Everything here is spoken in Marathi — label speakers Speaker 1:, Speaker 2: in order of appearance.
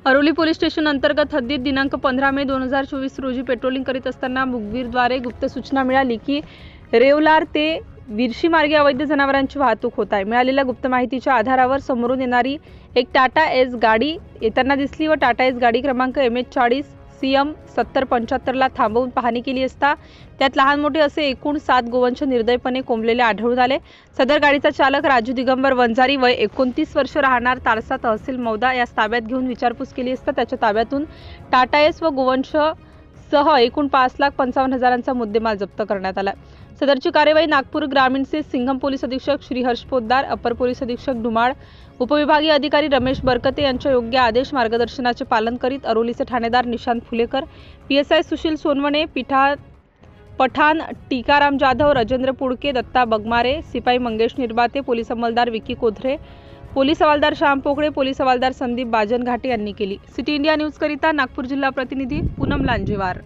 Speaker 1: अरोली पोलीस स्टेशन अंतर्गत हद्दीत दिनांक 15 मे 2024 रोजी पेट्रोलिंग करीत असताना मुखबिरद्वारे गुप्त सूचना मिळाली की रेवलार ते विरशी मार्गे अवैध जनावरांची वाहतूक होत आहे। मिळालेल्या गुप्त माहितीच्या आधारावर समोरून येणारी एक टाटा एस गाडी येताना दिसली व टाटा एस गाडी क्रमांक MH40 CM 7075 ला थांबवून पाहणी केली असता त्यात लहान मोठे असे एकूण 7 गोवंश निर्दयपणे कोंबलेले आढळून आले। सदर गाडीचा चालक राजू दिगंबर वंजारी वय 29 वर्ष राहणार तारसा तहसील मौदा यास ताब्यात घेऊन विचारपूस केली असता त्याच्या ताब्यातून टाटा एस व गोवंश सह एकूण 5,55,000चा मुद्देमाल जप्त करण्यात आला। सदरची कार्यवाही नागपूर ग्रामीणचे सिंघम पोलीस अधीक्षक श्री हर्ष पोद्दार, अपर पोलीस अधीक्षक धुमाळ, उपविभागीय अधिकारी रमेश बरकते यांच्या योग्य आदेश मार्गदर्शनाचे पालन करीत अरोलीचे ठाणेदार निशांत फुलेकर, PSI सुशील सोनवणे, पठाण टीकाराम जाधव, राजेंद्र पुडके, दत्ता बगमारे, सिपाई मंगेश निर्बाते, पोलीस अंमलदार विकी कोथरे, पोलीस हवालदार श्याम पोकळे, पोलीस हवालदार संदीप बाजनघाटे यांनी केली। सिटी इंडिया न्यूज करिता नागपूर जिल्हा प्रतिनिधी पूनम लांजेवार।